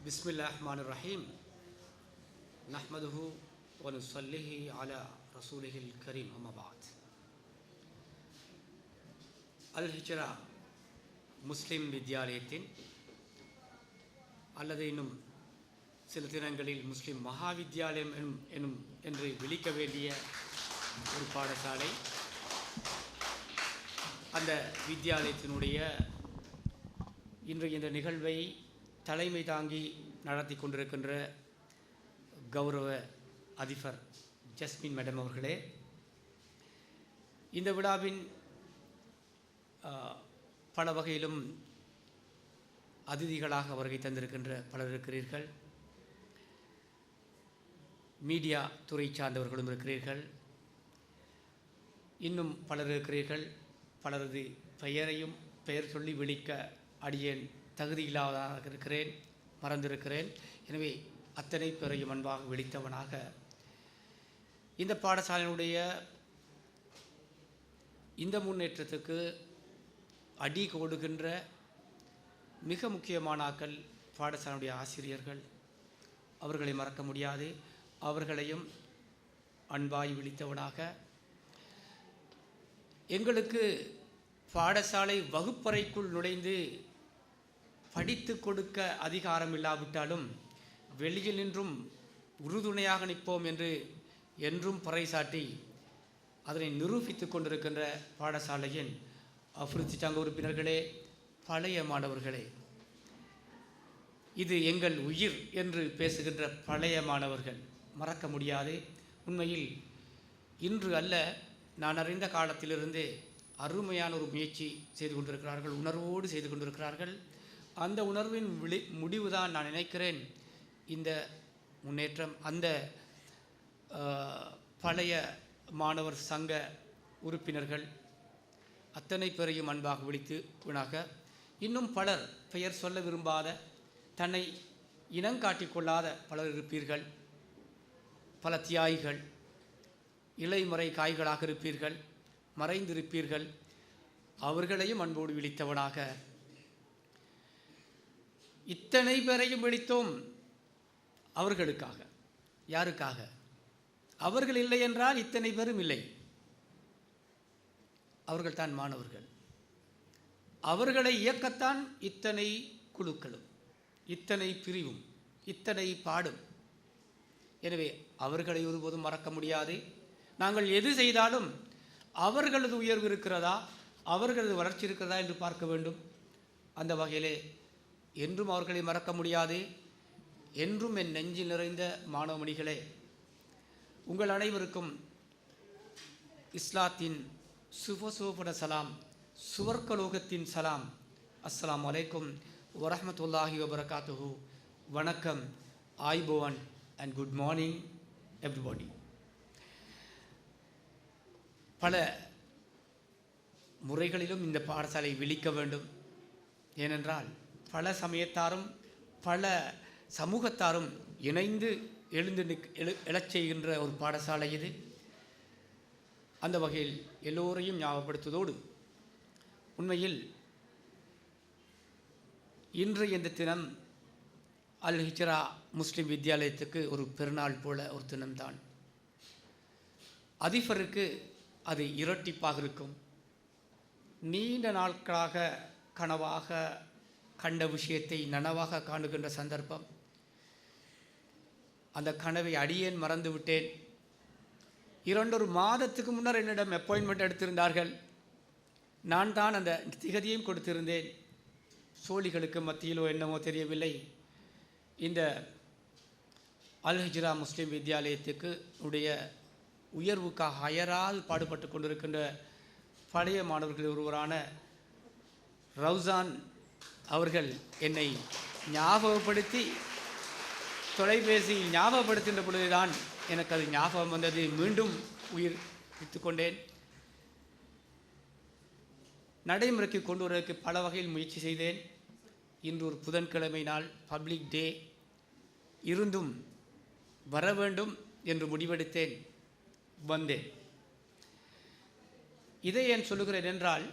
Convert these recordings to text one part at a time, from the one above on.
बिस्मिल्लाहिर्रहमानिर्रहीम नहमदुहु व नुसल्लिहि अला रसूलिहिल करीम अम्मा बाद அல் ஹிஜ்ரா முஸ்லிம் வித்யாலயத்தின் அல்லது இன்னும் சில தினங்களில் முஸ்லிம் மகாவித்யாலயம் என்று விளிக்க வேண்டிய ஒரு பாடசாலை. அந்த வித்யாலயத்தினுடைய இன்றைய இந்த நிகழ்வை தலைமை தாங்கி நடத்தி கொண்டிருக்கின்ற கௌரவ அதிபர் ஜஸ்மின் மேடம் அவர்களே, இந்த விழாவின் பல வகையிலும் அதிதிகளாக வருகை தந்திருக்கின்ற பலர் இருக்கிறீர்கள். மீடியா துறை சார்ந்தவர்களும் இருக்கிறீர்கள். இன்னும் பலர் இருக்கிறீர்கள். பலரது பெயர் சொல்லி விழிக்க அடியேன் தகுதியில்லாததாக இருக்கிறேன், மறந்திருக்கிறேன். எனவே அத்தனை பேரையும் அன்பாக விழித்தவனாக இந்த பாடசாலையினுடைய இந்த முன்னேற்றத்துக்கு அடி கொடுக்கின்ற மிக முக்கியமான ஆக்கள் பாடசாலையுடைய ஆசிரியர்கள். அவர்களை மறக்க முடியாது. அவர்களையும் அன்பாய் விழித்தவனாக எங்களுக்கு பாடசாலை வகுப்பறைக்குள் நுழைந்து படித்து கொடுக்க அதிகாரம் இல்லாவிட்டாலும் வெளியில் நின்றும் உறுதுணையாக நிற்போம் என்று என்றும் பறைசாட்டி அதனை நிரூபித்து கொண்டிருக்கின்ற பாடசாலையின் அபிவிருத்தி சங்க உறுப்பினர்களே, பழைய மாணவர்களே, இது எங்கள் உயிர் என்று பேசுகின்ற பழைய மாணவர்கள் மறக்க முடியாது. உண்மையில் இன்று அல்ல, நான் அறிந்த காலத்திலிருந்தே அருமையான ஒரு முயற்சி செய்து கொண்டிருக்கிறார்கள், உணர்வோடு செய்து கொண்டிருக்கிறார்கள். அந்த உணர்வின் முடிவுதான் நான் நினைக்கிறேன் இந்த முன்னேற்றம். அந்த பழைய மாணவர் சங்க உறுப்பினர்கள் அத்தனை பேரையும் அன்பாக விழித்து வினாக இன்னும் பலர் பெயர் சொல்ல விரும்பாத, தன்னை இனங்காட்டிக் கொள்ளாத பலர் இருப்பீர்கள். பல தியாகிகள், இலைமறை காய்களாக இருப்பீர்கள், மறைந்திருப்பீர்கள். அவர்களையும் அன்போடு விழித்தவனாக இத்தனை பேரையும் விழித்தோம். அவர்களுக்காக. யாருக்காக? அவர்கள் இல்லை என்றால் இத்தனை பேரும் இல்லை. அவர்கள் தான் மாணவர்கள். அவர்களை இயக்கத்தான் இத்தனை குழுக்களும், இத்தனை பிரிவும், இத்தனை பாடும். எனவே அவர்களை ஒருபோதும் மறக்க முடியாது. நாங்கள் எது செய்தாலும் அவர்களது உயர்வு இருக்கிறதா, அவர்களது வளர்ச்சி இருக்கிறதா என்று பார்க்க வேண்டும். அந்த வகையிலே என்றும் அவர்களை மறக்க முடியாது. என்றும் என் நெஞ்சில் நிறைந்த மாணவமணிகளே, உங்கள் அனைவருக்கும் இஸ்லாத்தின் சுபசோபன சலாம், சுவர்க்கலோகத்தின் சலாம். அஸ்ஸலாமு அலைக்கும் வரஹ்மத்துல்லாஹி வபரகாத்துஹு. வணக்கம், ஆய்போவன் அண்ட் குட் மார்னிங் எவ்ரிபாடி. பல முறைகளிலும் இந்த பாடசாலை விழிக்க வேண்டும். ஏனென்றால் பல சமயத்தாரும் பல சமூகத்தாரும் இணைந்து எழச் செய்கின்ற ஒரு பாடசாலை இது. அந்த வகையில் எல்லோரையும் ஞாபகப்படுத்துவதோடு, உண்மையில் இன்றைய இந்த தினம் அல் ஹிஜ்ரா முஸ்லிம் வித்யாலயத்துக்கு ஒரு பெருநாள் போல ஒரு தினம்தான். அதிபருக்கு அது இரட்டிப்பாக இருக்கும். நீண்ட நாட்களாக கனவாக கண்ட விஷயத்தை நனவாக காணுகின்ற சந்தர்ப்பம். அந்த கனவை அடியேன் மறந்து விட்டேன். 2 மாதத்துக்கு முன்னர் என்னிடம் அப்பாயின்மெண்ட் எடுத்திருந்தார்கள். நான் தான் அந்த திகதியையும் கொடுத்திருந்தேன். சோழிகளுக்கு மத்தியிலோ என்னமோ தெரியவில்லை, இந்த அல் ஹிஜ்ரா முஸ்லிம் வித்யாலயத்துக்கு உடைய உயர்வுக்காக அயரால் பாடுபட்டு கொண்டிருக்கின்ற பழைய மாணவர்கள் ஒருவரான ரவுசான் அவர்கள் என்னை ஞாபகப்படுத்தி, தொலைபேசியில் ஞாபகப்படுத்துகின்ற பொழுதுதான் எனக்கு அது ஞாபகம் வந்தது. மீண்டும் உயிர் விட்டுக்கொண்டேன். நடைமுறைக்கு கொண்டு வருவதற்கு பல வகையில் முயற்சி செய்தேன். இன்று ஒரு புதன்கிழமை நாள், பப்ளிக் டே இருந்தும் வர வேண்டும் என்று முடிவெடுத்தேன். வந்தேன். இதை ஏன் சொல்லுகிறேன் என்றால்,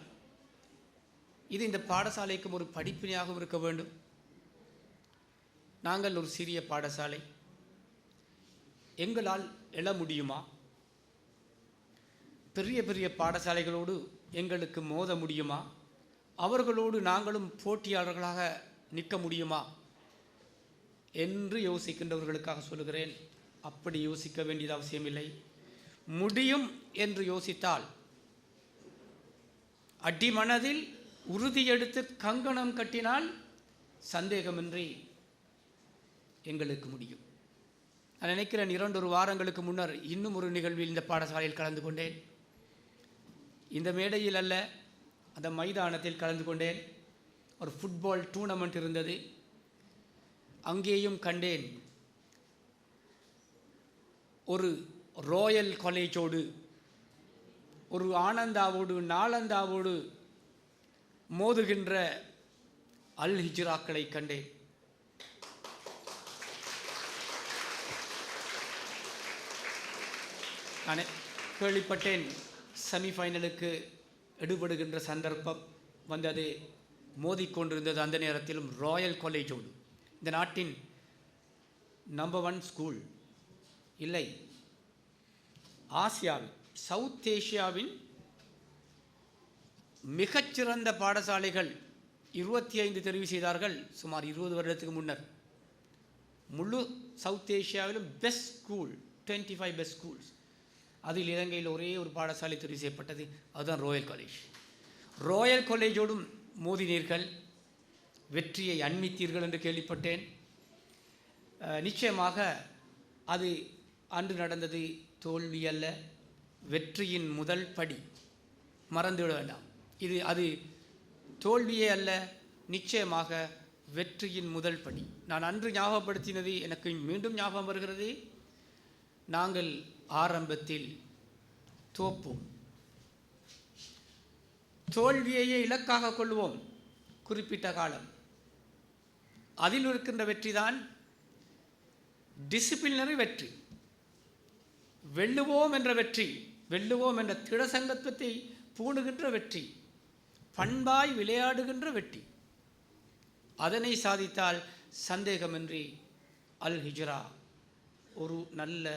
இது இந்த பாடசாலைக்கும் ஒரு படிப்பினையாகவும் இருக்க வேண்டும். நாங்கள் ஒரு சிறிய பாடசாலை, எங்களால் எழ முடியுமா? பெரிய பெரிய பாடசாலைகளோடு எங்களுக்கு மோத முடியுமா? அவர்களோடு நாங்களும் போட்டியாளர்களாக நிற்க முடியுமா என்று யோசிக்கின்றவர்களுக்காக சொல்லுகிறேன், அப்படி யோசிக்க வேண்டியது அவசியமில்லை. முடியும் என்று யோசித்தால், அடிமனதில் உறுதியெடுத்து கங்கணம் கட்டினால் சந்தேகமின்றி எங்களுக்கு முடியும். நான் நினைக்கிறேன் 2 வாரங்களுக்கு முன்னர் இன்னும் ஒரு நிகழ்வில் இந்த பாடசாலையில் கலந்து கொண்டேன். இந்த மேடையில் அல்ல, அந்த மைதானத்தில் கலந்து கொண்டேன். ஒரு ஃபுட்பால் டூர்னமெண்ட் இருந்தது. அங்கேயும் கண்டேன் ஒரு ராயல் காலேஜோடு, ஒரு ஆனந்தாவோடு, நாலந்தாவோடு மோதுகின்ற அல் ஹிஜ்ராக்களை கண்டேன். நான் கேள்விப்பட்டேன் செமிஃபைனலுக்கு எடுபடுகின்ற சந்தர்ப்பம் வந்தது, மோதிக்கொண்டிருந்தது. அந்த நேரத்திலும் ராயல் காலேஜோடு, இந்த நாட்டின் நம்பர் 1 ஸ்கூல் இல்லை, ஆசியாவில், சவுத் ஏஷியாவின் மிகச்சிறந்த பாடசாலைகள் 25 தெரிவு செய்தார்கள் சுமார் 20 வருடத்துக்கு முன்னர். முழு சவுத் ஏஷியாவிலும் பெஸ்ட் ஸ்கூல், 25 பெஸ்ட் ஸ்கூல்ஸ். அதில் இலங்கையில் ஒரே ஒரு பாடசாலை தெரிவு செய்யப்பட்டது, அதுதான் ராயல் காலேஜ். ராயல் காலேஜோடும் மோதினீர்கள், வெற்றியை அண்மித்தீர்கள் என்று கேள்விப்பட்டேன். நிச்சயமாக அது அன்று நடந்தது தோல்வி அல்ல, வெற்றியின் முதல் படி. மறந்துவிட வேண்டாம், அது தோல்வியே அல்ல, நிச்சயமாக வெற்றியின் முதல் படி. நான் அன்று ஞாபகப்படுத்தினது எனக்கு மீண்டும் ஞாபகம் வருகிறது. நாங்கள் ஆரம்பத்தில் தோப்போம், தோல்வியையே இலக்காக கொள்வோம் குறிப்பிட்ட காலம். அதில் இருக்கின்ற வெற்றி தான் டிசிப்ளினரி வெற்றி, வெல்லுவோம் என்ற வெற்றி, வெல்லுவோம் என்ற திடசங்கத்துவத்தை பூணுகின்ற வெற்றி, பண்பாய் விளையாடுகின்ற வெற்றி. அதனை சாதித்தால் சந்தேகமின்றி அல் ஹிஜ்ரா ஒரு நல்ல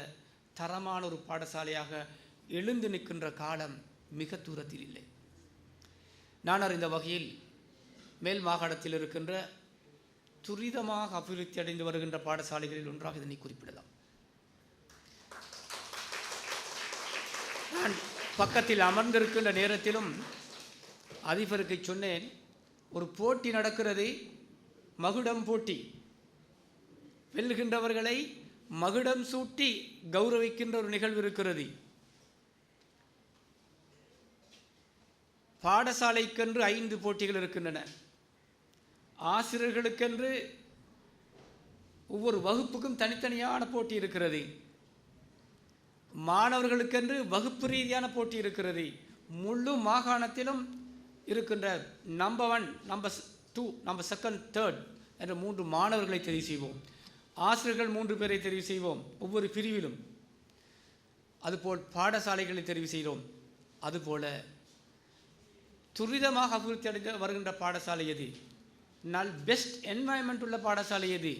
தரமான ஒரு பாடசாலையாக எழுந்து நிற்கின்ற காலம் மிக தூரத்தில் இல்லை. நான் அறிந்த வகையில் மேல் மாகாணத்தில் இருக்கின்ற துரிதமாக அபிவிருத்தி அடைந்து வருகின்ற பாடசாலைகளில் ஒன்றாக இதனை குறிப்பிடலாம். நான் பக்கத்தில் அமர்ந்திருக்கின்ற நேரத்திலும் அதிபருக்கு சொன்னேன், ஒரு போட்டி நடக்கிறது, மகுடம் போட்டி. வெல்லுகின்றவர்களை மகுடம் சூட்டி கௌரவிக்கின்ற ஒரு நிகழ்வு இருக்கிறது. பாடசாலைக்கென்று 5 போட்டிகள் இருக்கின்றன. ஆசிரியர்களுக்கென்று ஒவ்வொரு வகுப்புக்கும் தனித்தனியான போட்டி இருக்கிறது. மாணவர்களுக்கென்று வகுப்பு ரீதியான போட்டி இருக்கிறது. முழு மாகாணத்திலும் இருக்கின்ற நம்பர் 1, நம்பர் 2, நம்பர் 2, 3 என்ற 3 மாணவர்களை தெரிவு செய்வோம். ஆசிரியர்கள் 3 பேரை தெரிவு செய்வோம் ஒவ்வொரு பிரிவிலும். அதுபோல் பாடசாலைகளை தெரிவு செய்கிறோம். அதுபோல துரிதமாக அபிவிருத்தி அடைந்து வருகின்ற பாடசாலை எது, பெஸ்ட் என்வாயன்மெண்ட் உள்ள பாடசாலை எது,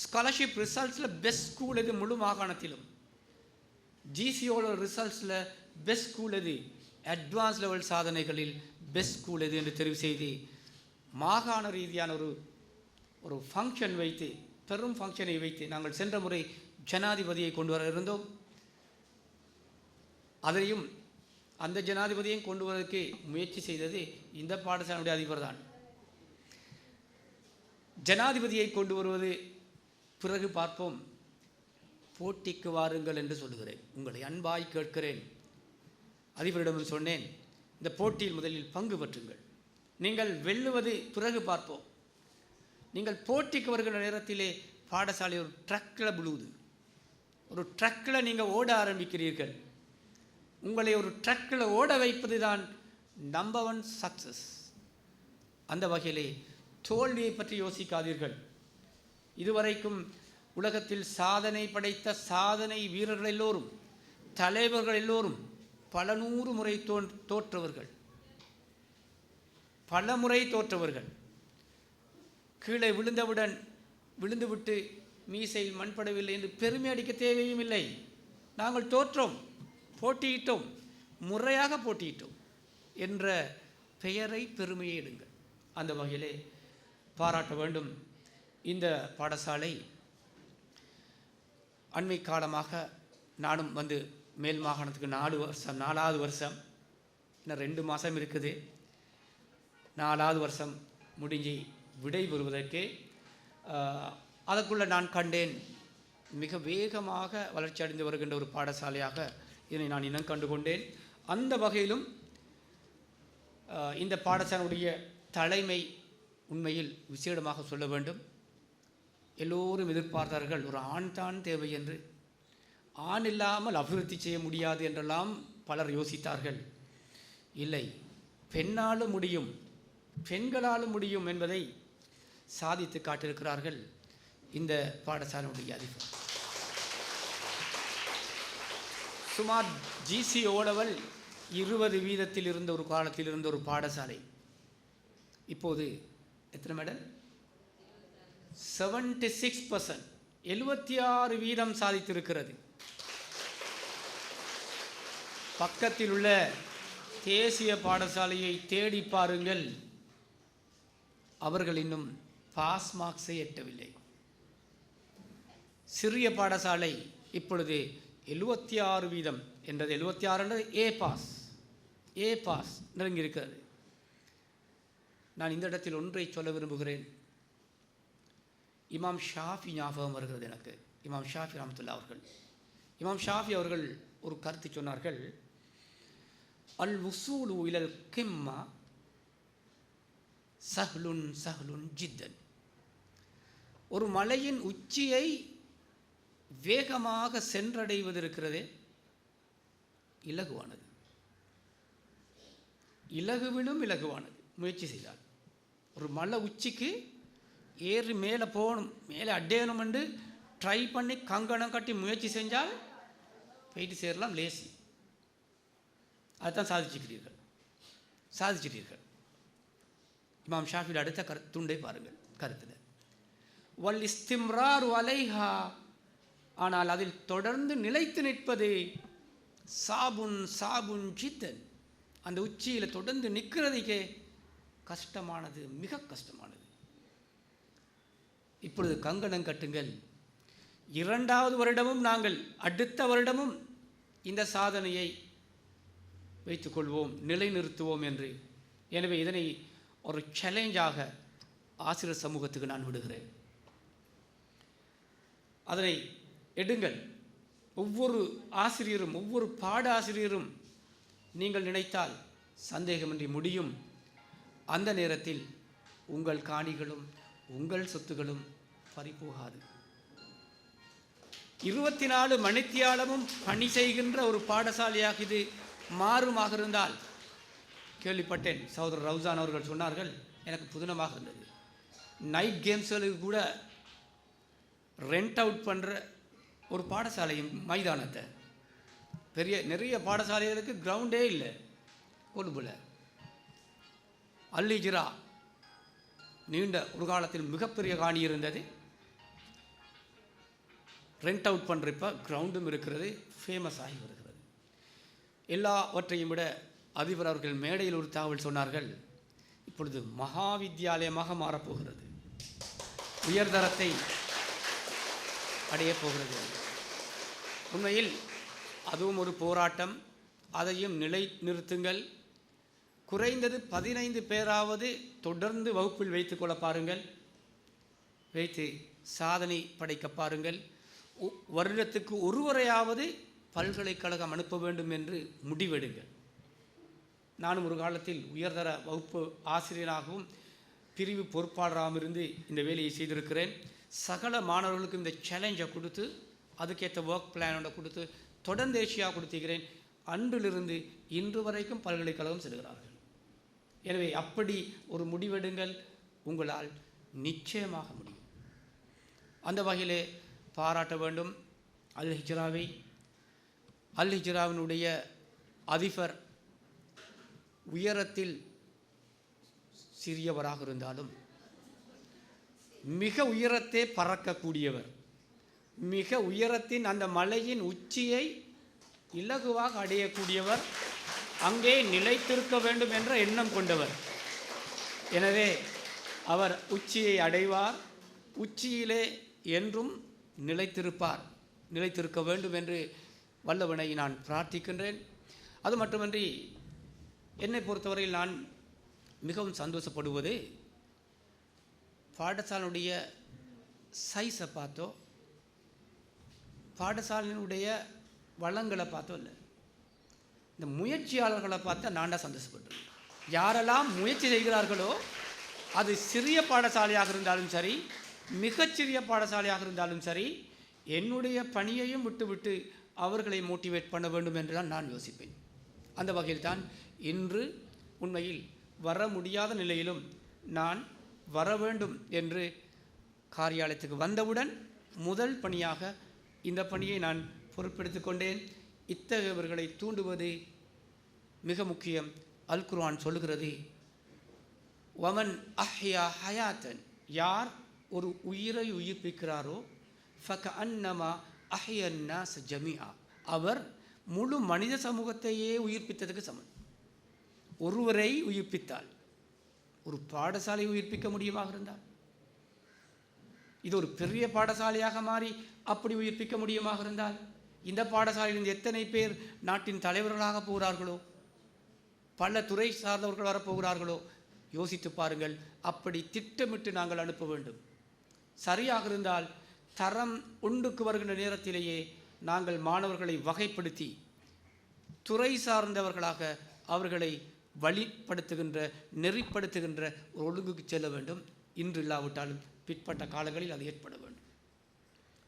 ஸ்காலர்ஷிப் ரிசல்ட்ஸில் பெஸ்ட் ஸ்கூல் எது முழு மாகாணத்திலும், ஜிசிஓட ரிசல்ட்ஸில் பெஸ்ட் ஸ்கூல் எது, அட்வான்ஸ் லெவல் சாதனைகளில் பெஸ்ட் ஸ்கூல் எது என்று தெரிவு செய்து மாகாண ரீதியான ஒரு ஃபங்க்ஷன் வைத்து, பெரும் ஃபங்க்ஷனை வைத்து, நாங்கள் சென்ற முறை ஜனாதிபதியை கொண்டு வர இருந்தோம். அதையும் அந்த ஜனாதிபதியையும் கொண்டு வருவதற்கு முயற்சி செய்தது இந்த பாடசாலையுடைய அதிபர் தான். ஜனாதிபதியை கொண்டு வருவது பிறகு பார்ப்போம், போட்டிக்கு வாருங்கள் என்று சொல்லுகிறேன். உங்களை அன்பாய் கேட்கிறேன். அதிபரிடம் சொன்னேன், இந்த போட்டியில் முதலில் பங்கு பெற்றுங்கள், நீங்கள் வெல்லுவது பிறகு பார்ப்போம். நீங்கள் போட்டிக்கு வருகிற நேரத்திலே பாடசாலை ஒரு ட்ரக்கில் விழுவுது, ஒரு ட்ரக்கில் நீங்கள் ஓட ஆரம்பிக்கிறீர்கள். உங்களை ஒரு ட்ரக்கில் ஓட வைப்பது தான் நம்பர் 1 சக்ஸஸ். அந்த வகையிலே தோல்வியை பற்றி யோசிக்காதீர்கள். இதுவரைக்கும் உலகத்தில் சாதனை படைத்த சாதனை வீரர்கள் எல்லோரும், தலைவர்கள் எல்லோரும் பல 100 முறை தோற்றவர்கள், பல முறை தோற்றவர்கள். கீழே விழுந்தவுடன் விழுந்துவிட்டு மீசையில் மண்படவில்லை என்று பெருமை அடிக்க தேவையும் இல்லை. நாங்கள் தோற்றோம், போட்டியிட்டோம், முறையாக போட்டியிட்டோம் என்ற பெயரை பெருமையை எடுங்கள். அந்த வகையிலே பாராட்ட வேண்டும். இந்த பாடசாலை அண்மை காலமாக நானும் வந்து மேல் மாகாணத்துக்கு 4வது வருஷம், இன்னும் 2 மாதம் இருக்குது. 4வது வருஷம் முடிஞ்சு விடை பெறுவதற்கே அதற்குள்ளே நான் கண்டேன் மிக வேகமாக வளர்ச்சி அடைந்து வருகின்ற ஒரு பாடசாலையாக இதனை நான் இனம் கண்டு கொண்டேன். அந்த வகையிலும் இந்த பாடசாலையுடைய தலைமை உண்மையில் விசேடமாக சொல்ல வேண்டும். எல்லோரும் எதிர்பார்த்தார்கள் ஒரு ஆண் தான் தேவை என்று. ஆண் இல்லாமல் அபிவிருத்தி செய்ய முடியாது என்றெல்லாம் பலர் யோசித்தார்கள். இல்லை, பெண்ணாலும் முடியும், பெண்களாலும் முடியும் என்பதை சாதித்து காட்டியிருக்கிறார்கள் இந்த பாடசாலையுடைய அதிபர். சுமார் GC ஓலவல் 20% இருந்த ஒரு காலத்தில் இருந்த ஒரு பாடசாலை இப்போது எத்தனை மேடம்? 76%, 76% சாதித்திருக்கிறது. பக்கத்தில் உள்ள தேசிய பாடசாலையை தேடி பாருங்கள், அவர்கள் இன்னும் பாஸ் மார்க்ஸை எட்டவில்லை. சிறிய பாடசாலை இப்பொழுது 76% என்றது, 76 ஏ பாஸ் நெருங்கியிருக்கிறது. நான் இந்த இடத்தில் ஒன்றை சொல்ல விரும்புகிறேன். இமாம் ஷாஃபி ஞாபகம் வருகிறது எனக்கு. இமாம் ஷாஃபி ரஹ்மத்துல்லாஹி அவர்கள், இமாம் ஷாஃபி அவர்கள் ஒரு கருத்து சொன்னார்கள். அல் வுசூலு இலல் கிம்மா சஹ்லுன் சஹ்லுன் ஜித்தன். ஒரு மலையின் உச்சியை வேகமாக சென்றடைவது இருக்கிறதே இலகுவானது, இலகுவிலும் இலகுவானது. முயற்சி செய்தால் ஒரு மலை உச்சிக்கு ஏறி மேலே போகணும், மேலே அடையணும் என்று ட்ரை பண்ணி கங்கணம் கட்டி முயற்சி செஞ்சால் போயிட்டு சேரலாம், லேசி. அதுதான் சாதிச்சிட்டீர்கள். இமாம் ஷாஃபியில் அடுத்த துண்டை பாருங்கள் கருத்தில். வல் இஸ்திம்ராரு அலைஹா, ஆனால் அதில் தொடர்ந்து நிலைத்து நிற்பது சாபுன் சாபுன் ஜித்தன். அந்த உச்சியில் தொடர்ந்து நிற்கிறதுக்கே கஷ்டமானது, மிக கஷ்டமானது. இப்பொழுது கங்கணம் கட்டுங்கள். 2வது வருடமும் நாங்கள் அடுத்த வருடமும் இந்த சாதனையை வைத்துக்கொள்வோம், நிலைநிறுத்துவோம் என்று. எனவே இதனை ஒரு சேலஞ்சாக ஆசிரியர் சமூகத்துக்கு நான் விடுகிறேன். அதனை எடுங்கள். ஒவ்வொரு ஆசிரியரும், ஒவ்வொரு பாட ஆசிரியரும் நீங்கள் நினைத்தால் சந்தேகமின்றி முடியும். அந்த நேரத்தில் உங்கள் காணிகளும் உங்கள் சொத்துகளும் பறிபோகாது. 24 மணித்தியாலமும் பணி செய்கின்ற ஒரு பாடசாலையாக இது மாறுமாக இருந்தால், கேள்விப்பட்டேன் சகோதரர் ரவுசான் அவர்கள் சொன்னார்கள், எனக்கு புதினமாக இருந்தது. நைட் கேம்ஸ்களுக்கு கூட ரெண்ட் அவுட் பண்ணுற ஒரு பாடசாலையும் மைதானத்தை, நிறைய பாடசாலைகளுக்கு கிரவுண்டே இல்லை கொழும்புல. அல்லிஜிரா நீண்ட ஒரு காலத்தில் மிகப்பெரிய காணி இருந்தது, ரெண்ட் அவுட் பண்ணுறப்ப கிரவுண்டும் இருக்கிறது, ஃபேமஸ் ஆகி வருகிறது. எல்லாவற்றையும் விட அதிபர் அவர்கள் மேடையில் ஒரு தகவல் சொன்னார்கள், இப்பொழுது மகாவித்யாலயமாக மாறப்போகிறது, உயர்தரத்தை அடையப் போகிறது. உண்மையில் அதுவும் ஒரு போராட்டம். அதையும் நிறுத்துங்கள். குறைந்தது 15 பேராவது தொடர்ந்து வகுப்பில் வைத்து கொள்ள பாருங்கள், வைத்து சாதனை படைக்க பாருங்கள். வருடத்துக்கு ஒருவரையாவது பல்கலைக்கழகம் அனுப்ப வேண்டும் என்று முடிவெடுங்கள். நானும் ஒரு காலத்தில் உயர்தர வகுப்பு ஆசிரியராகவும் பிரிவு பொறுப்பாளராகவும் இருந்து இந்த வேலையை செய்திருக்கிறேன். சகல மாணவர்களுக்கும் இந்த சேலஞ்சை கொடுத்து, அதுக்கேற்ற ஒர்க் பிளானோட கொடுத்து தொடர்ந்து தேசியாக கொடுத்துக்கிறேன். அன்றிலிருந்து இன்று வரைக்கும் பல்கலைக்கழகம் செல்கிறார்கள். எனவே அப்படி ஒரு முடிவெடுங்கள், உங்களால் நிச்சயமாக முடியும். அந்த வகையிலே பாராட்ட வேண்டும் அல் ஹிஜ்ராவை. அல் ஹிஜ்ராவினுடைய அதிபர் உயரத்தில் சிறியவராக இருந்தாலும் மிக உயரத்தே பறக்கக்கூடியவர், மிக உயரத்தின் அந்த மலையின் உச்சியை இலகுவாக அடையக்கூடியவர், அங்கே நிலைத்திருக்க வேண்டும் என்ற எண்ணம் கொண்டவர். எனவே அவர் உச்சியை அடைவார், உச்சியிலே என்றும் நிலைத்திருப்பார், நிலைத்திருக்க வேண்டும் என்று வல்லவனை நான் பிரார்த்திக்கின்றேன். அது மட்டுமன்றி என்னை பொறுத்தவரையில் நான் மிகவும் சந்தோஷப்படுவது பாடசாலையுடைய சைஸை பார்த்தோ பாடசாலையினுடைய வளங்களை பார்த்தோ இல்லை, இந்த முயற்சியாளர்களை பார்த்தா நான் தான் சந்தோஷப்பட்டேன். யாரெல்லாம் முயற்சி செய்கிறார்களோ அது சிறிய பாடசாலையாக இருந்தாலும் சரி, மிகச்சிறிய பாடசாலையாக இருந்தாலும் சரி, என்னுடைய பணியையும் விட்டுவிட்டு அவர்களை மோட்டிவேட் பண்ண வேண்டும் என்று தான் நான் யோசிப்பேன். அந்த வகையில் தான் இன்று உண்மையில் வர முடியாத நிலையிலும் நான் வர வேண்டும் என்று காரியாலயத்துக்கு வந்தவுடன் முதல் பணியாக இந்த பணியை நான் பொறுப்பெடுத்து கொண்டேன். இத்தகையவர்களை தூண்டுவது மிக முக்கியம். அல் குர்ஆன் சொல்லுகிறது, வமன் அஹ்யா ஹயாத்தன், யார் ஒரு உயிரை உயிர்ப்பிக்கிறாரோ ஃபக அன்னமா அஹ்யன் நாஸ் ஜமீஆ, அவர் முழு மனித சமூகத்தையே உயிர்ப்பித்ததுக்கு சமம். ஒருவரை உயிர்ப்பித்தால், ஒரு பாடசாலையை உயிர்ப்பிக்க முடியுமாக இருந்தால், இது ஒரு பெரிய பாடசாலையாக மாறி அப்படி உயிர்ப்பிக்க முடியுமாக இருந்தால், இந்த பாடசாலையில் எத்தனை பேர் நாட்டின் தலைவர்களாக போகிறார்களோ, பல துறை சார்ந்தவர்கள் வரப்போகிறார்களோ, யோசித்து பாருங்கள். அப்படி திட்டமிட்டு நாங்கள் அனுப்ப வேண்டும். சரியாக இருந்தால் தரம் ஒன்றுக்கு வருகின்ற நேரத்திலேயே நாங்கள் மாணவர்களை வகைப்படுத்தி துறை சார்ந்தவர்களாக அவர்களை வழிப்படுத்துகின்ற நெறிப்படுத்துகின்ற ஒரு ஒழுங்குக்கு செல்ல வேண்டும். இன்று இல்லாவிட்டாலும் பிற்பட்ட காலங்களில் அது ஏற்பட வேண்டும்.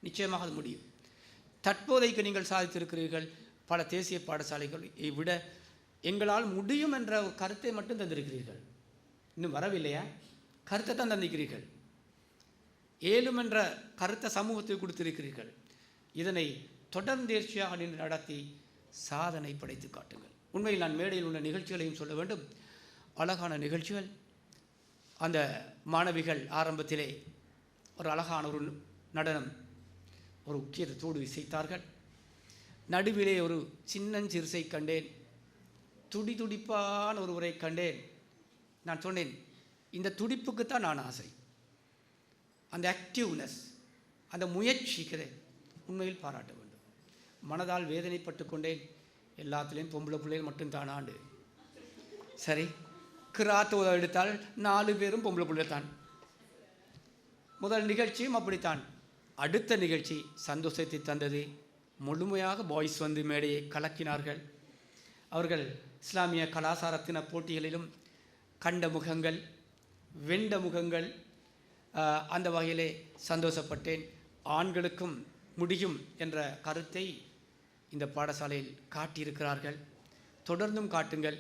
நிச்சயமாக அது முடியும். தற்போதைக்கு நீங்கள் சாதித்திருக்கிறீர்கள். பல தேசிய பாடசாலைகளை விட எங்களால் முடியும் என்ற ஒரு கருத்தை மட்டும் தந்திருக்கிறீர்கள். இன்னும் வரவில்லையா? கருத்தை தான் தந்திருக்கிறீர்கள். ஏழும் என்ற கருத்தை சமூகத்தில் கொடுத்திருக்கிறீர்கள். இதனை தொடர்ந்தேர்ச்சியாக நின்று நடத்தி சாதனை படைத்து காட்டுங்கள். உண்மையில் நான் மேடையில் உள்ள நிகழ்ச்சிகளையும் சொல்ல வேண்டும். அழகான நிகழ்ச்சிகள். அந்த மாணவிகள் ஆரம்பத்திலே ஒரு அழகான ஒரு நடனம், ஒரு உக்கியத்தோடு இசைத்தார்கள். நடுவிலே ஒரு சின்னஞ்சிறுசை கண்டேன், துடிப்பான ஒருவரை கண்டேன். நான் சொன்னேன், இந்த துடிப்புக்குத்தான் நான் ஆசை. அந்த ஆக்டிவ்னஸ், அந்த முயற்சிக்கிறேன் உண்மையில் பாராட்ட வேண்டும். மனதால் வேதனைப்பட்டு கொண்டேன். எல்லாத்துலேயும் பொம்பளை பிள்ளைகள் மட்டும் தானாண்டு. சரி, கிராத்து எடுத்தால் 4 பேரும் பொம்பளை பிள்ளை தான். முதல் நிகழ்ச்சியும் அப்படித்தான். அடுத்த நிகழ்ச்சி சந்தோஷத்தை தந்தது. முழுமையாக பாய்ஸ் வந்து மேடையை கலக்கினார்கள். அவர்கள் இஸ்லாமிய கலாச்சாரத்தின போட்டிகளிலும் கண்ட முகங்கள், வெண்ட முகங்கள். அந்த வகையிலே சந்தோஷப்பட்டேன். ஆண்களுக்கும் முடியும் என்ற கருத்தை இந்த பாடசாலையில் காட்டியிருக்கிறார்கள். தொடர்ந்தும் காட்டுங்கள்.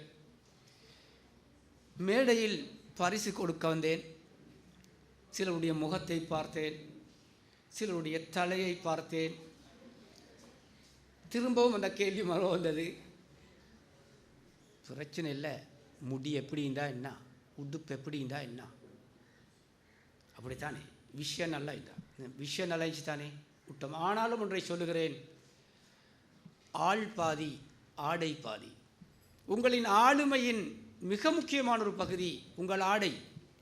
மேடையில் பரிசு கொடுக்க வந்தேன். சிலருடைய முகத்தை பார்த்தேன், சிலருடைய தலையை பார்த்தேன். திரும்பவும் அந்த கேள்வி மறு வந்தது. பிரச்சனை இல்லை, முடி எப்படி இருந்தால் என்ன, உடுப்பு எப்படி இருந்தால் என்ன, அப்படித்தானே, விஷயம் நல்லா இருந்தால், விஷயம் நல்லா இருந்துச்சு தானே விட்டோம். ஆனாலும் ஒன்றை சொல்லுகிறேன், ஆள் பாதி ஆடை பாதி. உங்களின் ஆளுமையின் மிக முக்கியமான ஒரு பகுதி உங்கள் ஆடை,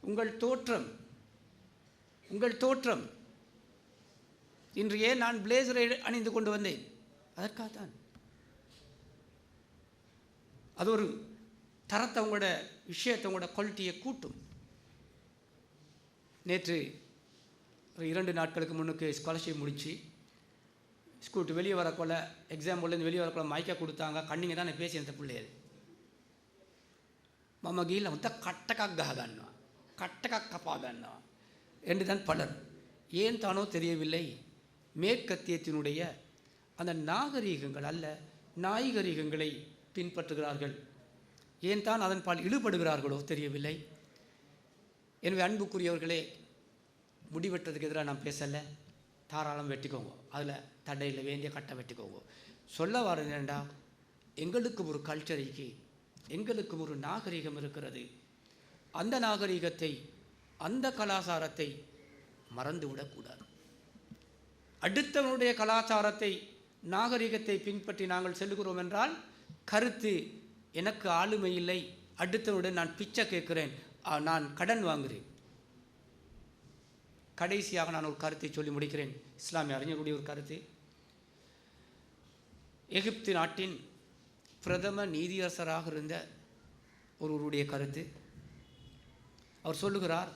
உங்கள் தோற்றம். உங்கள் தோற்றம். இன்று ஏன் நான் பிளேசரை அணிந்து கொண்டு வந்தேன்? அதற்காகத்தான். அது ஒரு தரத்தை, உங்களோட விஷயத்தை, உங்களோட குவாலிட்டியை கூட்டும். நேற்று ஒரு 2 நாட்களுக்கு முன்னுக்கு ஸ்காலர்ஷிப் முடித்து ஸ்கூலுக்கு வெளியே வரக்குள்ள, எக்ஸாம் போலேருந்து வெளியே வரக்குள்ள மைக்கை கொடுத்தாங்க. கண்ணிங்க தான் நான் பேசி அந்த பிள்ளைகள் மம்ம கீழ வந்து கட்டக்காகன்னா கட்டக்காக்கப்பாகன்னா என்று தான் பலர். ஏன் தானோ தெரியவில்லை, மேற்கத்தியத்தினுடைய அந்த நாகரீகங்கள் அல்ல நாகரீகங்களை பின்பற்றுகிறார்கள். ஏன் தான் அதன் பால் ஈடுபடுகிறார்களோ தெரியவில்லை. எனவே அன்புக்குரியவர்களே, முடிவெட்டுறதுக்கு எதிராக நான் பேசலை. தாராளம் வெட்டிக்கோங்க, அதில் தடையில் வேண்டிய கட்டை வெட்டிக்கோங்க. சொல்ல வர்றது என்னடா, எங்களுக்கு ஒரு கல்ச்சரிக்கு, எங்களுக்கு ஒரு நாகரிகம் இருக்கிறது. அந்த நாகரிகத்தை, அந்த கலாச்சாரத்தை மறந்துவிடக்கூடாது. அடுத்தவனுடைய கலாச்சாரத்தை நாகரிகத்தை பின்பற்றி நாங்கள் செல்கிறோம் என்றால் கருத்து எனக்கு ஆளுமை இல்லை, அடுத்தவனுடன் நான் பிச்சை கேட்கிறேன், நான் கடன் வாங்குகிறேன். கடைசியாக நான் ஒரு கருத்தை சொல்லி முடிக்கிறேன். இஸ்லாமிய அறிஞர்களுடைய ஒரு கருத்து. எகிப்து நாட்டின் பிரதம நீதியரசராக இருந்த ஒருவருடைய கருத்து. அவர் சொல்லுகிறார்,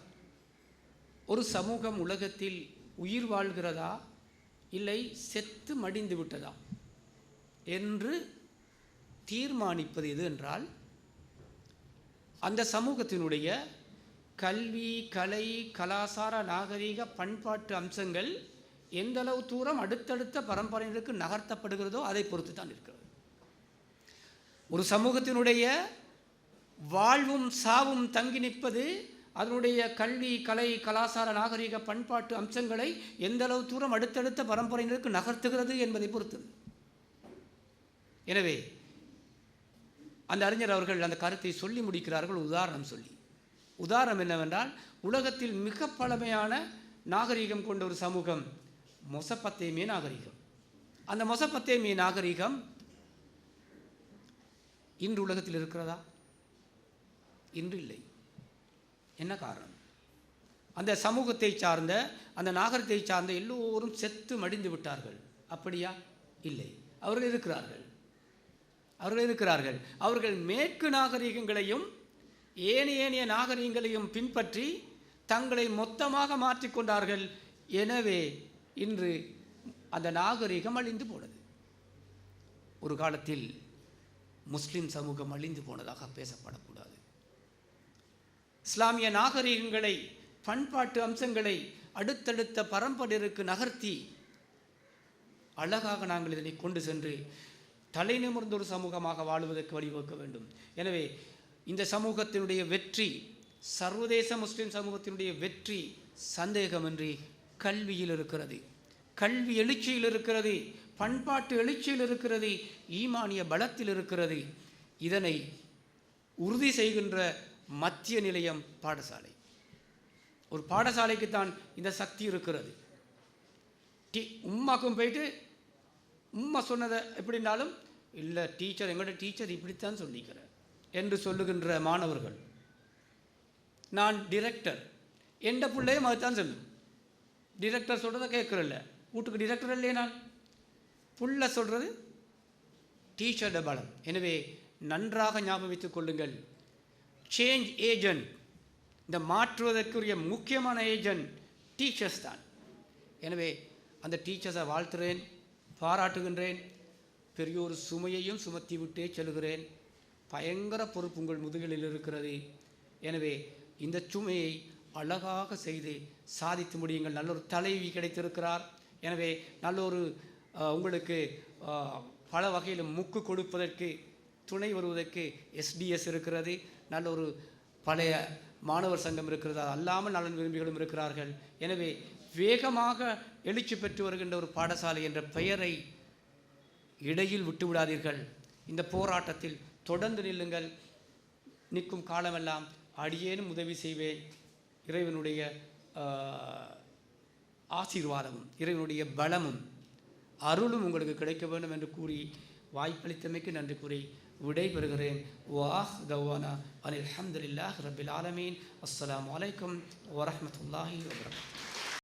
ஒரு சமூகம் உலகத்தில் உயிர் வாழ்கிறதா இல்லை செத்து மடிந்து விட்டதா என்று தீர்மானிப்பது எது என்றால் அந்த சமூகத்தினுடைய கல்வி, கலை, கலாசார, நாகரிக, பண்பாட்டு அம்சங்கள் எந்த அளவு தூரம் அடுத்தடுத்த பரம்பரையினருக்கு நகர்த்தப்படுகிறதோ அதை பொறுத்து தான் இருக்கிறது. ஒரு சமூகத்தினுடைய வாழ்வும் சாவும் தங்கி நிற்பது அதனுடைய கல்வி, கலை, கலாசார, நாகரிக, பண்பாட்டு அம்சங்களை எந்த அளவு தூரம் அடுத்தடுத்த பரம்பரையினருக்கு நகர்த்துகிறது என்பதை பொறுத்து. எனவே அந்த அறிஞர் அவர்கள் அந்த கருத்தை சொல்லி முடிக்கிறார்கள் உதாரணம் சொல்லி. உதாரணம் என்னவென்றால், உலகத்தில் மிக பழமையான நாகரிகம் கொண்ட ஒரு சமூகம் மொசப்பத்தேமிய நாகரிகம். அந்த மொசப்பத்தேமிய நாகரிகம் இன்று உலகத்தில் இருக்கிறதா? இன்று இல்லை. என்ன காரணம்? அந்த சமூகத்தை சார்ந்த, அந்த நாகரிகத்தை சார்ந்த எல்லோரும் செத்து மடிந்து விட்டார்கள். அப்படியா? இல்லை, அவர்கள் இருக்கிறார்கள். அவர்கள் மேற்கு நாகரிகங்களையும் ஏனைய நாகரிகங்களையும் பின்பற்றி தங்களை மொத்தமாக மாற்றிக்கொண்டார்கள். எனவே இன்று அந்த நாகரிகம் அழிந்து போனது. ஒரு காலத்தில் முஸ்லிம் சமூகம் அழிந்து போனதாக பேசப்படக்கூடாது. இஸ்லாமிய நாகரிகங்களை, பண்பாட்டு அம்சங்களை அடுத்தடுத்த பரம்பரைக்கு நகர்த்தி அழகாக நாங்கள் இதனை கொண்டு சென்று தலை நிமிர்ந்த ஒரு சமூகமாக வாழுவதற்கு வழிவகுக்க வேண்டும். எனவே இந்த சமூகத்தினுடைய வெற்றி, சர்வதேச முஸ்லிம் சமூகத்தினுடைய வெற்றி சந்தேகமின்றி கல்வியில் இருக்கிறது, கல்வி எழுச்சியில் இருக்கிறது, பண்பாட்டு எழுச்சியில் இருக்கிறது, ஈமானிய பலத்தில் இருக்கிறது. இதனை உறுதி செய்கின்ற மத்திய நிலையம் பாடசாலை. ஒரு பாடசாலைக்குத்தான் இந்த சக்தி இருக்கிறது. உம்மாக்கும் போயிட்டு உம்மா சொன்னதை எப்படின்னாலும் இல்லை, டீச்சர் எங்களோட டீச்சர் இப்படித்தான் சொல்லிக்கிறேன் என்று சொல்லுகின்ற மாணவர்கள், நான் டிரெக்டர் எந்த பிள்ளையும் அதுதான் சொல்லும். டிரெக்டர் சொல்கிறத கேட்குறல்ல, வீட்டுக்கு டிரெக்டர் இல்லையே, நான் புள்ள சொல்கிறது டீச்சரோட பலம். எனவே நன்றாக ஞாபகம் வைத்துக் கொள்ளுங்கள், சேஞ்ச் ஏஜென்ட், இந்த மாற்றுவதற்குரிய முக்கியமான ஏஜென்ட் டீச்சர்ஸ் தான். எனவே அந்த டீச்சர்ஸை வாழ்த்துறேன், பாராட்டுகின்றேன். பெரிய ஒரு சுமையையும் சுமத்தி விட்டே செல்கிறேன். பயங்கர பொறுப்பு உங்கள் முதுகிலில் இருக்கிறது. எனவே இந்த சுமையை அழகாக செய்து சாதித்து முடியுங்கள். நல்ல ஒரு தலைவி கிடைத்திருக்கிறார். எனவே நல்ல ஒரு உங்களுக்கு பல வகையில் முக்கு கொடுப்பதற்கு, துணை வருவதற்கு எஸ்டிஎஸ் இருக்கிறது. நல்ல ஒரு பழைய மாணவர் சங்கம் இருக்கிறது. அது அல்லாமல் நலன் விரும்பிகளும் இருக்கிறார்கள். எனவே வேகமாக எழுச்சி பெற்று வருகின்ற ஒரு பாடசாலை என்ற பெயரை இடையில் விட்டுவிடாதீர்கள். இந்த போராட்டத்தில் தொடர்ந்து நில்லுங்கள். நிற்கும் காலமெல்லாம் அடியேனும் உதவி செய்வேன். இறைவனுடைய ஆசீர்வாதமும் இறைவனுடைய பலமும் அருளும் உங்களுக்கு கிடைக்க வேண்டும் என்று கூறி வாய்ப்பளித்தமைக்கு நன்றி கூறி விடைபெறுகிறேன். வாஹ் தவானா அனில் அல்ஹம்துலில்லாஹி ரப்பில் ஆலமீன். அஸ்ஸலாமு அலைக்கும் வரஹ்மத்துல்லாஹி வபரகாத்துஹு.